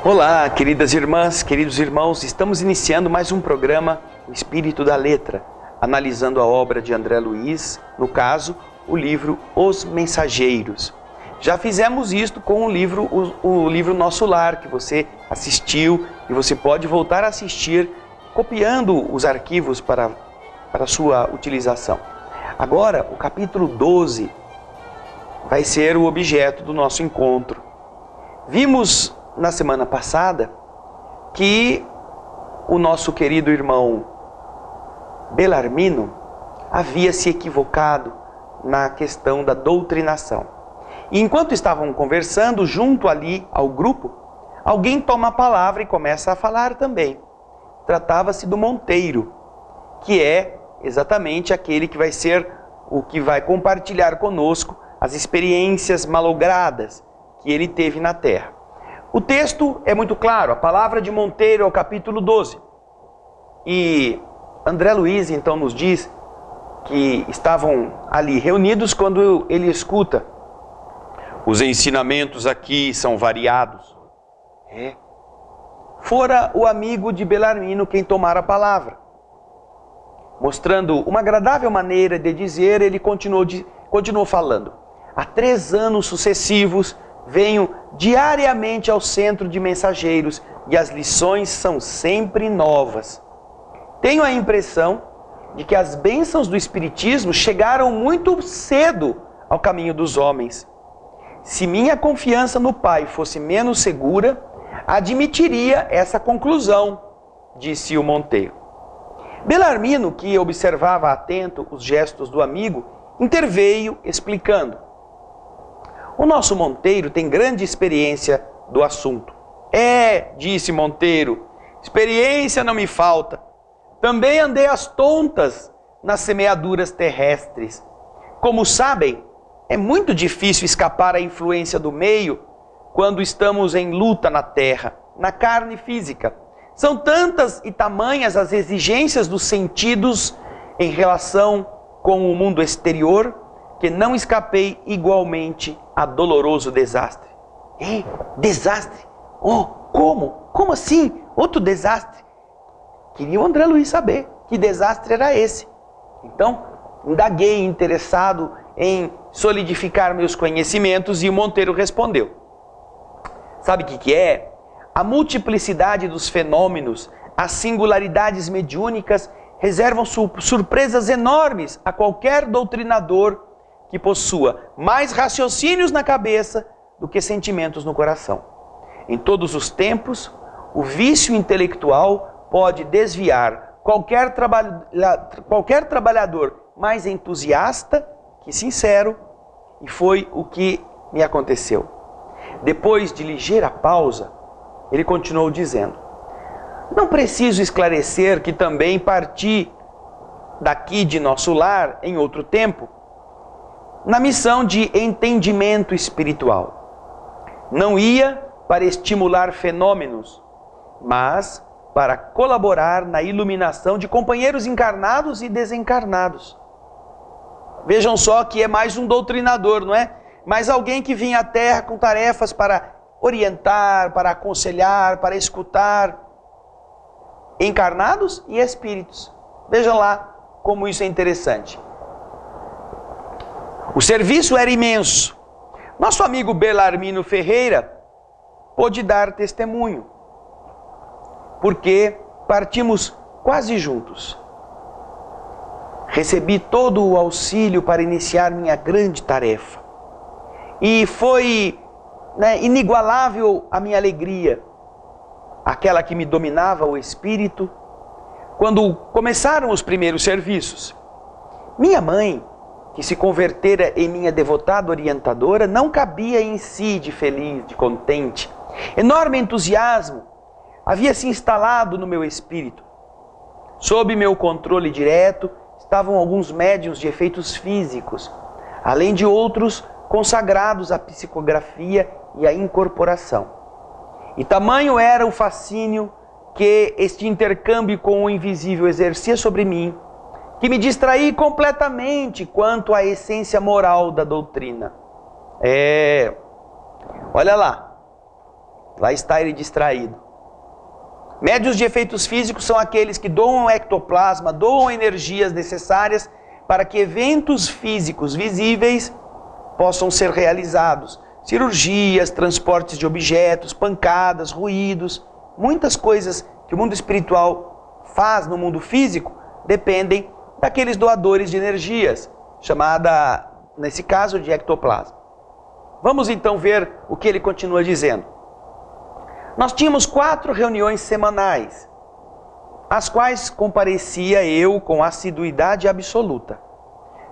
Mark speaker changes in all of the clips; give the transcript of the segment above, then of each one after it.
Speaker 1: Olá, queridas irmãs, queridos irmãos, estamos iniciando mais um programa O Espírito da Letra, analisando a obra de André Luiz, no caso, o livro Os Mensageiros. Já fizemos isto com o livro Nosso Lar, que você assistiu e você pode voltar a assistir copiando os arquivos para sua utilização. Agora, o capítulo 12 vai ser o objeto do nosso encontro. Vimos na semana passada que o nosso querido irmão Belarmino havia se equivocado na questão da doutrinação. E enquanto estavam conversando junto ali ao grupo, alguém toma a palavra e começa a falar também. Tratava-se do Monteiro, que é exatamente aquele que vai ser o que vai compartilhar conosco as experiências malogradas que ele teve na terra. O texto é muito claro, a palavra de Monteiro é o capítulo 12. E André Luiz então nos diz que estavam ali reunidos quando ele escuta: os ensinamentos aqui são variados. Fora o amigo de Belarmino quem tomara a palavra. Mostrando uma agradável maneira de dizer, ele continuou falando. Há 3 anos sucessivos venho diariamente ao centro de mensageiros e as lições são sempre novas. Tenho a impressão de que as bênçãos do Espiritismo chegaram muito cedo ao caminho dos homens. Se minha confiança no Pai fosse menos segura, admitiria essa conclusão, disse o Monteiro. Belarmino, que observava atento os gestos do amigo, interveio explicando. O nosso Monteiro tem grande experiência do assunto. Disse Monteiro, experiência não me falta. Também andei às tontas nas semeaduras terrestres. Como sabem, é muito difícil escapar à influência do meio quando estamos em luta na terra, na carne física. São tantas e tamanhas as exigências dos sentidos em relação com o mundo exterior que não escapei igualmente a doloroso desastre. Desastre? Como? Como assim? Outro desastre? Queria o André Luiz saber que desastre era esse. Então, indaguei interessado em solidificar meus conhecimentos e o Monteiro respondeu. Sabe o que é? A multiplicidade dos fenômenos, as singularidades mediúnicas reservam surpresas enormes a qualquer doutrinador que possua mais raciocínios na cabeça do que sentimentos no coração. Em todos os tempos, o vício intelectual pode desviar qualquer trabalhador mais entusiasta que sincero, e foi o que me aconteceu. Depois de ligeira pausa, ele continuou dizendo: não preciso esclarecer que também parti daqui de nosso lar em outro tempo, na missão de entendimento espiritual. Não ia para estimular fenômenos, mas para colaborar na iluminação de companheiros encarnados e desencarnados. Vejam só que é mais um doutrinador, não é? Mais alguém que vinha à Terra com tarefas para orientar, para aconselhar, para escutar encarnados e espíritos. Vejam lá como isso é interessante. O serviço era imenso. Nosso amigo Belarmino Ferreira pôde dar testemunho, porque partimos quase juntos. Recebi todo o auxílio para iniciar minha grande tarefa. E foi inigualável a minha alegria, aquela que me dominava o espírito, quando começaram os primeiros serviços. Minha mãe, que se convertera em minha devotada orientadora, não cabia em si de feliz, de contente. Enorme entusiasmo havia se instalado no meu espírito. Sob meu controle direto estavam alguns médiuns de efeitos físicos, além de outros consagrados à psicografia e à incorporação. E tamanho era o fascínio que este intercâmbio com o invisível exercia sobre mim, que me distraí completamente quanto à essência moral da doutrina. Olha lá, Lá está ele distraído. Médios de efeitos físicos são aqueles que doam ectoplasma, doam energias necessárias para que eventos físicos visíveis possam ser realizados. Cirurgias, transportes de objetos, pancadas, ruídos, muitas coisas que o mundo espiritual faz no mundo físico dependem daqueles doadores de energias, chamada, nesse caso, de ectoplasma. Vamos então ver o que ele continua dizendo. Nós tínhamos 4 reuniões semanais, às quais comparecia eu com assiduidade absoluta.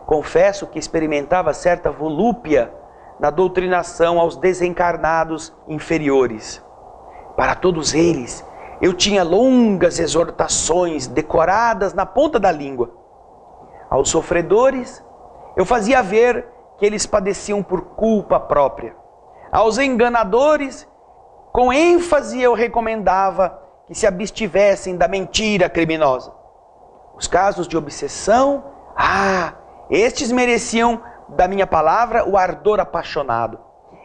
Speaker 1: Confesso que experimentava certa volúpia na doutrinação aos desencarnados inferiores. Para todos eles, eu tinha longas exortações decoradas na ponta da língua. Aos sofredores, eu fazia ver que eles padeciam por culpa própria. Aos enganadores, com ênfase eu recomendava que se abstivessem da mentira criminosa. Os casos de obsessão, estes mereciam da minha palavra o ardor apaixonado.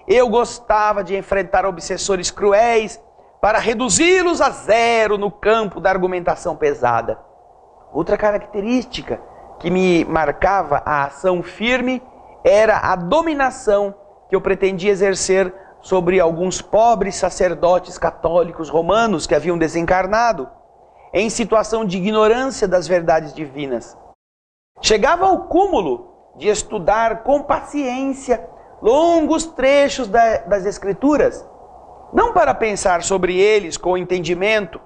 Speaker 1: Eu gostava de enfrentar obsessores cruéis para reduzi-los a zero no campo da argumentação pesada. Outra característica que me marcava a ação firme era a dominação que eu pretendia exercer sobre alguns pobres sacerdotes católicos romanos que haviam desencarnado, em situação de ignorância das verdades divinas. Chegava ao cúmulo de estudar com paciência longos trechos das Escrituras, não para pensar sobre eles com entendimento,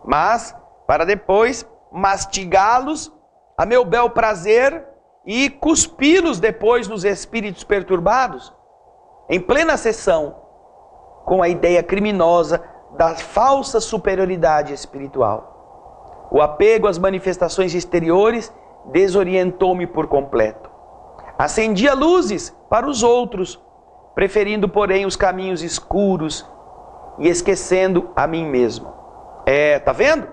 Speaker 1: mas para depois mastigá-los a meu bel prazer e cuspi-los depois nos espíritos perturbados, em plena sessão, com a ideia criminosa da falsa superioridade espiritual. O apego às manifestações exteriores desorientou-me por completo. Acendia luzes para os outros, preferindo, porém, os caminhos escuros e esquecendo a mim mesmo. Tá vendo?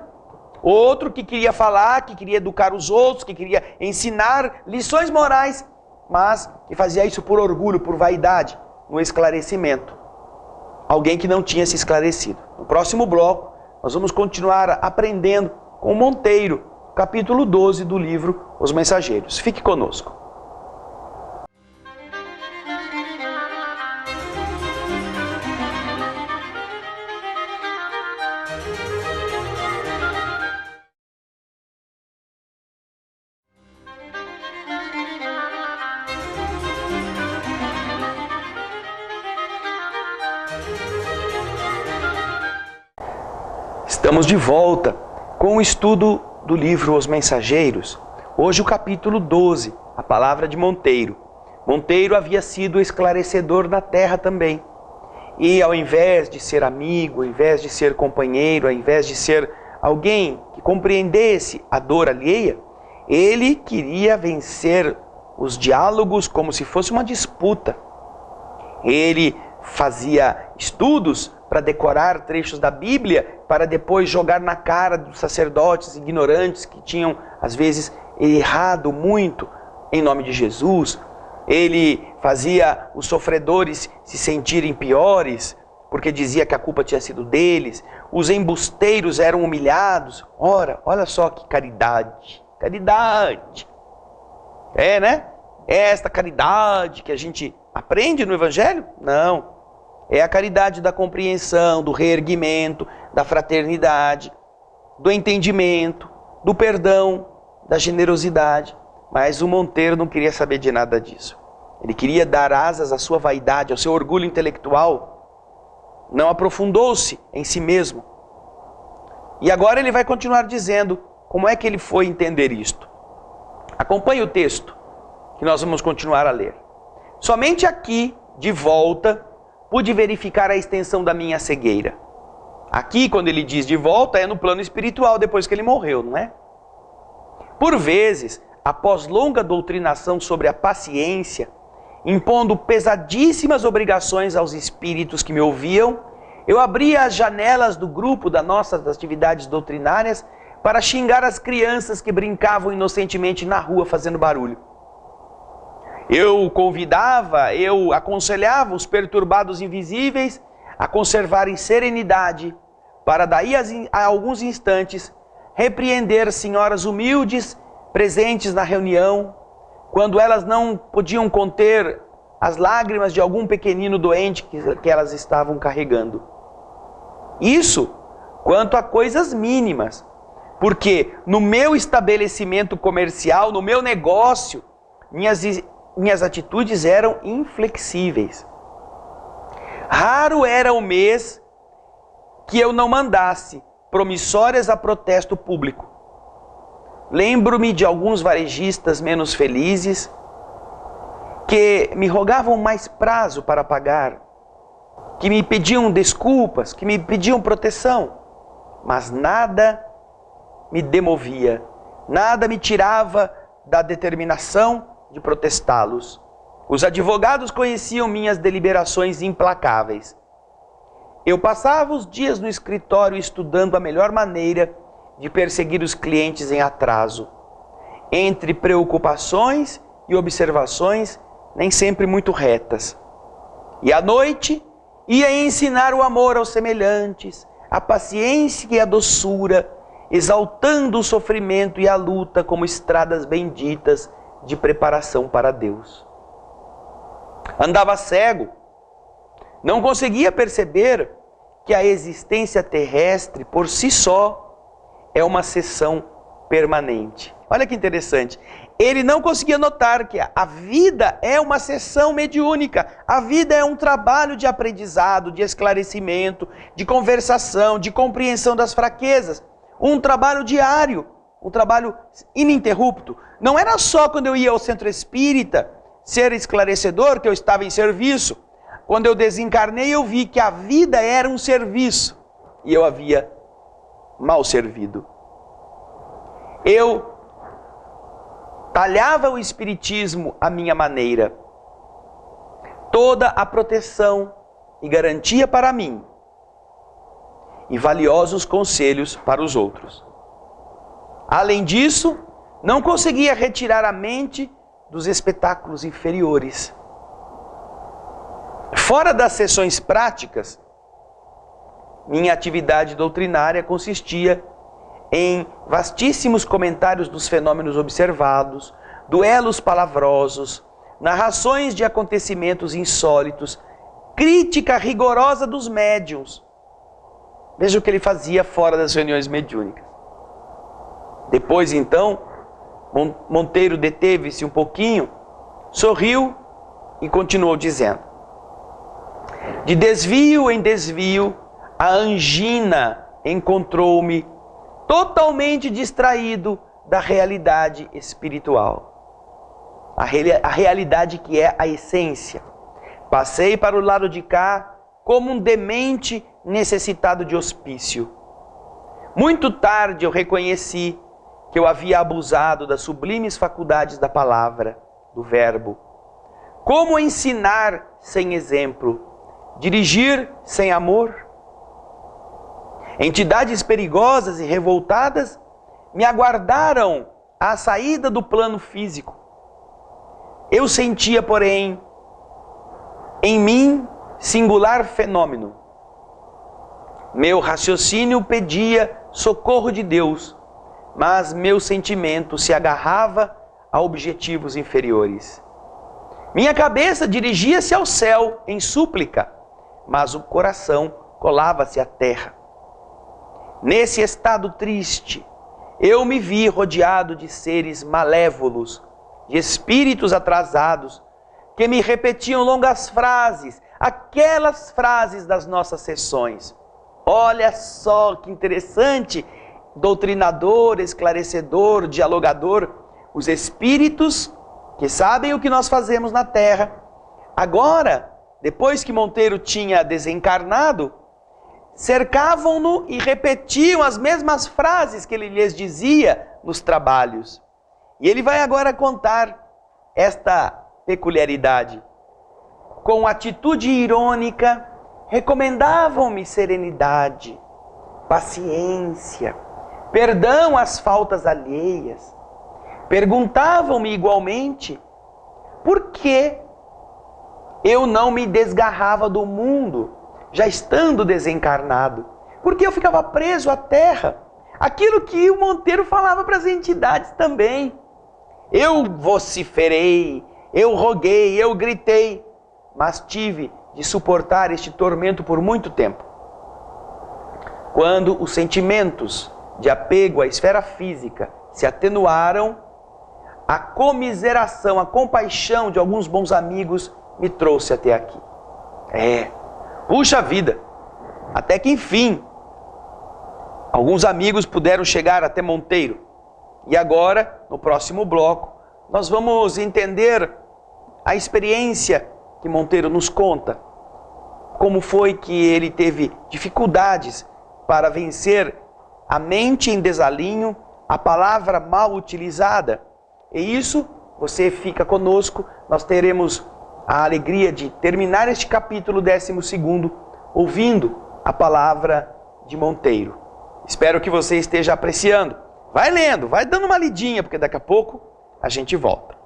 Speaker 1: Outro que queria falar, que queria educar os outros, que queria ensinar lições morais, mas que fazia isso por orgulho, por vaidade, no esclarecimento. Alguém que não tinha se esclarecido. No próximo bloco, nós vamos continuar aprendendo com Monteiro, capítulo 12 do livro Os Mensageiros. Fique conosco. Estamos de volta com o estudo do livro Os Mensageiros. Hoje o capítulo 12, a palavra de Monteiro. Monteiro havia sido esclarecedor na terra também. E ao invés de ser amigo, ao invés de ser companheiro, ao invés de ser alguém que compreendesse a dor alheia, ele queria vencer os diálogos como se fosse uma disputa. Ele fazia estudos para decorar trechos da Bíblia, para depois jogar na cara dos sacerdotes ignorantes que tinham, às vezes, errado muito em nome de Jesus. Ele fazia os sofredores se sentirem piores, porque dizia que a culpa tinha sido deles. Os embusteiros eram humilhados. Ora, olha só que caridade. Caridade. Né? É esta caridade que a gente aprende no Evangelho? Não. É a caridade da compreensão, do reerguimento, da fraternidade, do entendimento, do perdão, da generosidade. Mas o Monteiro não queria saber de nada disso. Ele queria dar asas à sua vaidade, ao seu orgulho intelectual. Não aprofundou-se em si mesmo. E agora ele vai continuar dizendo como é que ele foi entender isto. Acompanhe o texto que nós vamos continuar a ler. Somente aqui, de volta, pude verificar a extensão da minha cegueira. Aqui, quando ele diz de volta, é no plano espiritual, depois que ele morreu, não é? Por vezes, após longa doutrinação sobre a paciência, impondo pesadíssimas obrigações aos espíritos que me ouviam, eu abria as janelas do grupo das nossas atividades doutrinárias para xingar as crianças que brincavam inocentemente na rua fazendo barulho. Eu convidava, eu aconselhava os perturbados invisíveis a conservarem serenidade, para daí a alguns instantes repreender senhoras humildes presentes na reunião, quando elas não podiam conter as lágrimas de algum pequenino doente que elas estavam carregando. Isso quanto a coisas mínimas, porque no meu estabelecimento comercial, no meu negócio, minhas atitudes eram inflexíveis. Raro era o mês que eu não mandasse promissórias a protesto público. Lembro-me de alguns varejistas menos felizes que me rogavam mais prazo para pagar, que me pediam desculpas, que me pediam proteção, mas nada me demovia, nada me tirava da determinação de protestá-los. Os advogados conheciam minhas deliberações implacáveis. Eu passava os dias no escritório estudando a melhor maneira de perseguir os clientes em atraso, entre preocupações e observações nem sempre muito retas. E à noite ia ensinar o amor aos semelhantes, a paciência e a doçura, exaltando o sofrimento e a luta como estradas benditas de preparação para Deus. Andava cego, não conseguia perceber que a existência terrestre por si só é uma sessão permanente. Olha que interessante. Ele não conseguia notar que a vida é uma sessão mediúnica. A vida é um trabalho de aprendizado, de esclarecimento, de conversação, de compreensão das fraquezas. Um trabalho diário, um trabalho ininterrupto. Não era só quando eu ia ao centro espírita ser esclarecedor que eu estava em serviço. Quando eu desencarnei, eu vi que a vida era um serviço e eu havia mal servido. Eu talhava o espiritismo à minha maneira. Toda a proteção e garantia para mim e valiosos conselhos para os outros. Além disso, não conseguia retirar a mente dos espetáculos inferiores. Fora das sessões práticas, minha atividade doutrinária consistia em vastíssimos comentários dos fenômenos observados, duelos palavrosos, narrações de acontecimentos insólitos, crítica rigorosa dos médiuns. Veja o que ele fazia fora das reuniões mediúnicas. Depois, então, Monteiro deteve-se um pouquinho, sorriu e continuou dizendo: de desvio em desvio, a angina encontrou-me totalmente distraído da realidade espiritual. A realidade que é a essência. Passei para o lado de cá como um demente necessitado de hospício. Muito tarde eu reconheci que eu havia abusado das sublimes faculdades da palavra, do verbo. Como ensinar sem exemplo? Dirigir sem amor? Entidades perigosas e revoltadas me aguardaram à saída do plano físico. Eu sentia, porém, em mim singular fenômeno. Meu raciocínio pedia socorro de Deus, mas meu sentimento se agarrava a objetivos inferiores. Minha cabeça dirigia-se ao céu em súplica, mas o coração colava-se à terra. Nesse estado triste, eu me vi rodeado de seres malévolos, de espíritos atrasados, que me repetiam longas frases, aquelas frases das nossas sessões. Olha só que interessante, doutrinador, esclarecedor, dialogador, os espíritos que sabem o que nós fazemos na Terra. Agora, depois que Monteiro tinha desencarnado, cercavam-no e repetiam as mesmas frases que ele lhes dizia nos trabalhos. E ele vai agora contar esta peculiaridade. Com atitude irônica, recomendavam-me serenidade, paciência, perdão às faltas alheias. Perguntavam-me igualmente por que eu não me desgarrava do mundo, já estando desencarnado, porque eu ficava preso à terra. Aquilo que o Monteiro falava para as entidades também. Eu vociferei, eu roguei, eu gritei, mas tive de suportar este tormento por muito tempo. Quando os sentimentos de apego à esfera física se atenuaram, a comiseração, a compaixão de alguns bons amigos me trouxe até aqui. Puxa vida, até que enfim, alguns amigos puderam chegar até Monteiro. E agora, no próximo bloco, nós vamos entender a experiência que Monteiro nos conta. Como foi que ele teve dificuldades para vencer a mente em desalinho, a palavra mal utilizada. E isso, você fica conosco, nós teremos a alegria de terminar este capítulo 12º, ouvindo a palavra de Monteiro. Espero que você esteja apreciando. Vai lendo, vai dando uma lidinha, porque daqui a pouco a gente volta.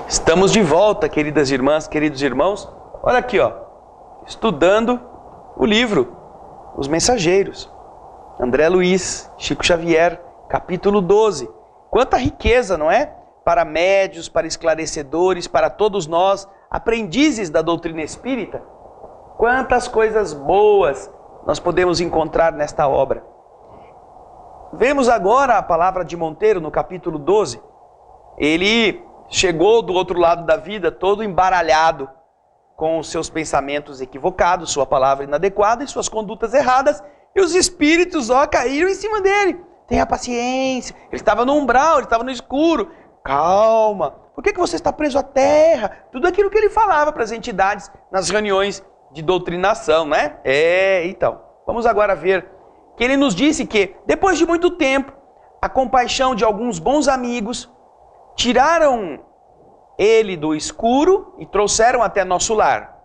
Speaker 1: Estamos de volta, queridas irmãs, queridos irmãos. Olha aqui, ó, estudando o livro Os Mensageiros. André Luiz, Chico Xavier, capítulo 12. Quanta riqueza, não é? Para médios, para esclarecedores, para todos nós, aprendizes da doutrina espírita. Quantas coisas boas nós podemos encontrar nesta obra. Vemos agora a palavra de Monteiro no capítulo 12. Ele chegou do outro lado da vida todo embaralhado com os seus pensamentos equivocados, sua palavra inadequada e suas condutas erradas, e os espíritos, caíram em cima dele. Tenha paciência, ele estava no umbral, ele estava no escuro. Calma, por que você está preso à terra? Tudo aquilo que ele falava para as entidades nas reuniões de doutrinação, né? Então, vamos agora ver que ele nos disse que, depois de muito tempo, a compaixão de alguns bons amigos tiraram ele do escuro e trouxeram até nosso lar.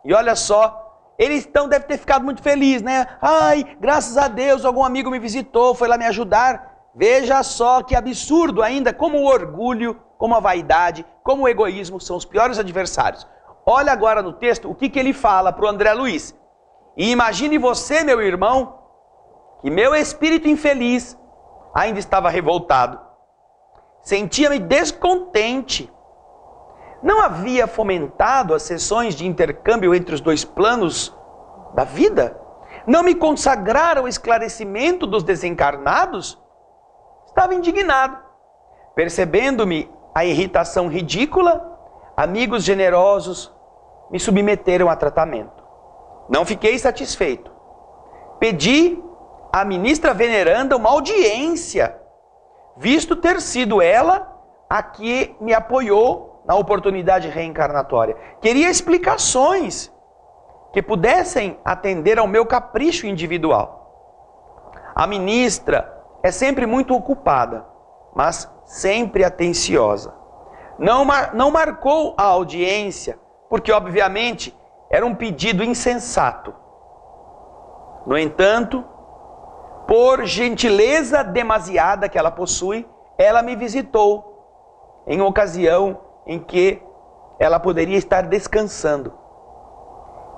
Speaker 1: E olha só, ele então deve ter ficado muito feliz, né? Ai, graças a Deus, algum amigo me visitou, foi lá me ajudar. Veja só que absurdo ainda, como o orgulho, como a vaidade, como o egoísmo são os piores adversários. Olha agora no texto o que ele fala para o André Luiz. E imagine você, meu irmão, que meu espírito infeliz ainda estava revoltado. Sentia-me descontente. Não havia fomentado as sessões de intercâmbio entre os dois planos da vida? Não me consagrara ao esclarecimento dos desencarnados? Estava indignado. Percebendo-me a irritação ridícula, amigos generosos me submeteram a tratamento. Não fiquei satisfeito. Pedi à ministra veneranda uma audiência, visto ter sido ela a que me apoiou na oportunidade reencarnatória. Queria explicações que pudessem atender ao meu capricho individual. A ministra é sempre muito ocupada, mas sempre atenciosa. Não marcou a audiência, porque obviamente era um pedido insensato. No entanto, por gentileza demasiada que ela possui, ela me visitou em ocasião em que ela poderia estar descansando.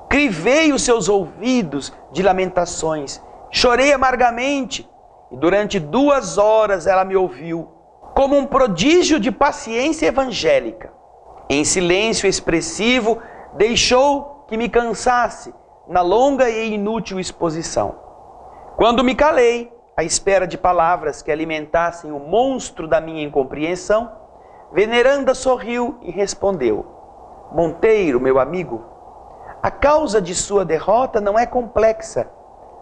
Speaker 1: Crivei os seus ouvidos de lamentações, chorei amargamente, e durante 2 horas ela me ouviu, como um prodígio de paciência evangélica. Em silêncio expressivo, deixou que me cansasse na longa e inútil exposição. Quando me calei, à espera de palavras que alimentassem o monstro da minha incompreensão, veneranda sorriu e respondeu: Monteiro, meu amigo, a causa de sua derrota não é complexa,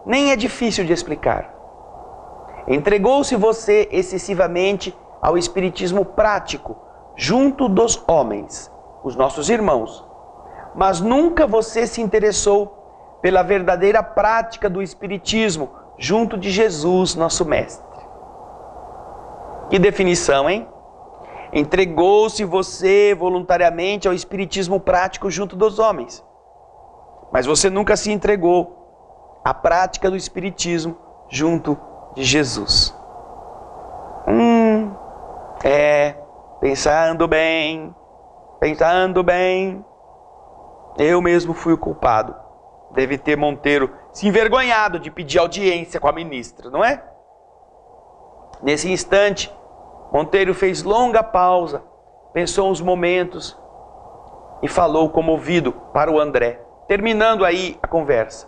Speaker 1: nem é difícil de explicar. Entregou-se você excessivamente ao espiritismo prático, junto dos homens, os nossos irmãos, mas nunca você se interessou pela verdadeira prática do espiritismo, junto de Jesus, nosso mestre. Que definição, hein? Entregou-se você voluntariamente ao espiritismo prático junto dos homens. Mas você nunca se entregou à prática do espiritismo junto de Jesus. Pensando bem, eu mesmo fui o culpado. Deve ter Monteiro se envergonhado de pedir audiência com a ministra, não é? Nesse instante, Monteiro fez longa pausa, pensou uns momentos e falou comovido para o André, terminando aí a conversa.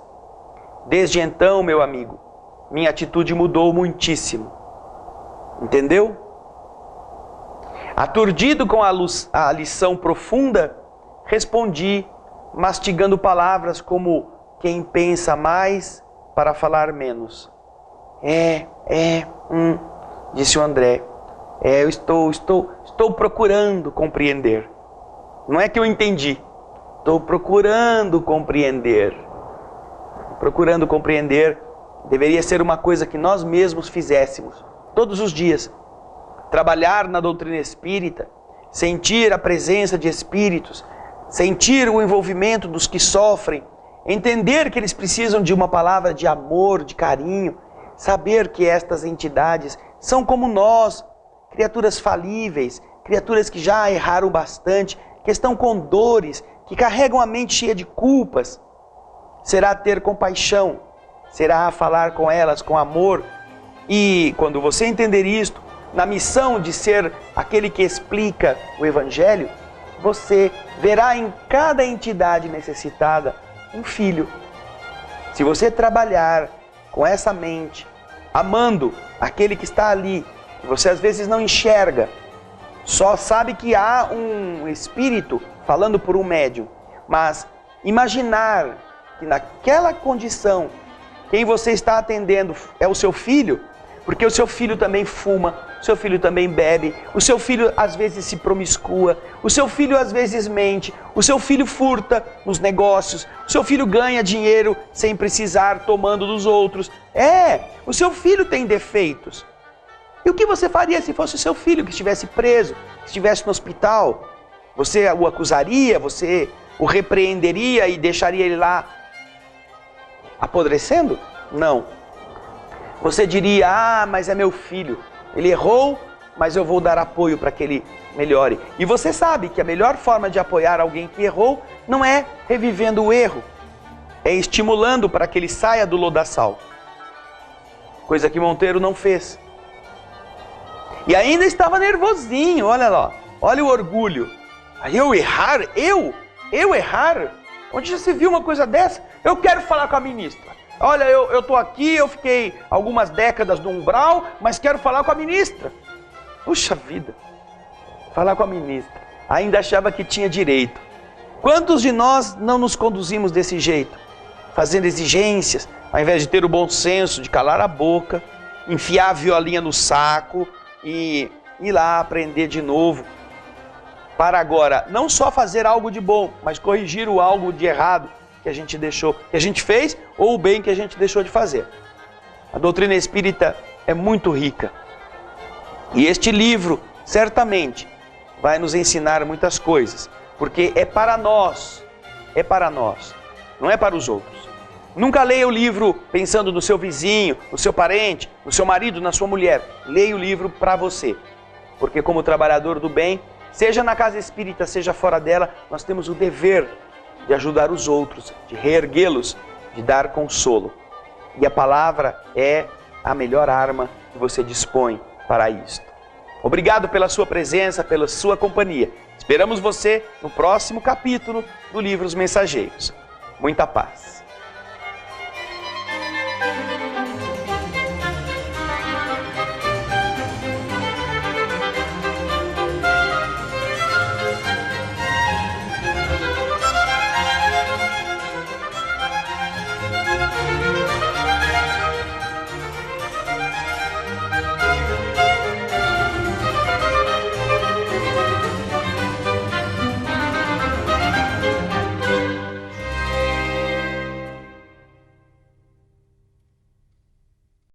Speaker 1: Desde então, meu amigo, minha atitude mudou muitíssimo. Entendeu? Aturdido com a lição profunda, respondi, mastigando palavras como quem pensa mais para falar menos. Disse o André. Eu estou procurando compreender. Não é que eu entendi. Estou procurando compreender. Procurando compreender deveria ser uma coisa que nós mesmos fizéssemos todos os dias. Trabalhar na doutrina espírita, sentir a presença de espíritos, sentir o envolvimento dos que sofrem, entender que eles precisam de uma palavra de amor, de carinho, saber que estas entidades são como nós, criaturas falíveis, criaturas que já erraram bastante, que estão com dores, que carregam a mente cheia de culpas. Será ter compaixão, será falar com elas com amor. E quando você entender isto, na missão de ser aquele que explica o Evangelho, você verá em cada entidade necessitada um filho. Se você trabalhar com essa mente, amando aquele que está ali, que você às vezes não enxerga, só sabe que há um espírito falando por um médium, mas imaginar que naquela condição, quem você está atendendo é o seu filho, porque o seu filho também fuma, o seu filho também bebe, o seu filho às vezes se promiscua, o seu filho às vezes mente, o seu filho furta nos negócios, o seu filho ganha dinheiro sem precisar, tomando dos outros. O seu filho tem defeitos. E o que você faria se fosse o seu filho que estivesse preso, que estivesse no hospital? Você o acusaria, você o repreenderia e deixaria ele lá apodrecendo? Não. Você diria, mas é meu filho, ele errou, mas eu vou dar apoio para que ele melhore. E você sabe que a melhor forma de apoiar alguém que errou não é revivendo o erro, é estimulando para que ele saia do lodaçal. Coisa que Monteiro não fez. E ainda estava nervosinho, olha lá, olha o orgulho. Eu errar? Eu errar? Onde já se viu uma coisa dessa? Eu quero falar com a ministra. Olha, eu estou aqui, eu fiquei algumas décadas no umbral, mas quero falar com a ministra. Puxa vida, falar com a ministra. Ainda achava que tinha direito. Quantos de nós não nos conduzimos desse jeito? Fazendo exigências, ao invés de ter o bom senso de calar a boca, enfiar a violinha no saco e ir lá aprender de novo. Para agora, não só fazer algo de bom, mas corrigir o algo de errado que a gente deixou, que a gente fez, ou o bem que a gente deixou de fazer. A doutrina espírita é muito rica. E este livro, certamente, vai nos ensinar muitas coisas, porque é para nós, não é para os outros. Nunca leia o livro pensando no seu vizinho, no seu parente, no seu marido, na sua mulher. Leia o livro para você, porque como trabalhador do bem, seja na casa espírita, seja fora dela, nós temos o dever de ajudar os outros, de reerguê-los, de dar consolo. E a palavra é a melhor arma que você dispõe para isto. Obrigado pela sua presença, pela sua companhia. Esperamos você no próximo capítulo do livro Os Mensageiros. Muita paz.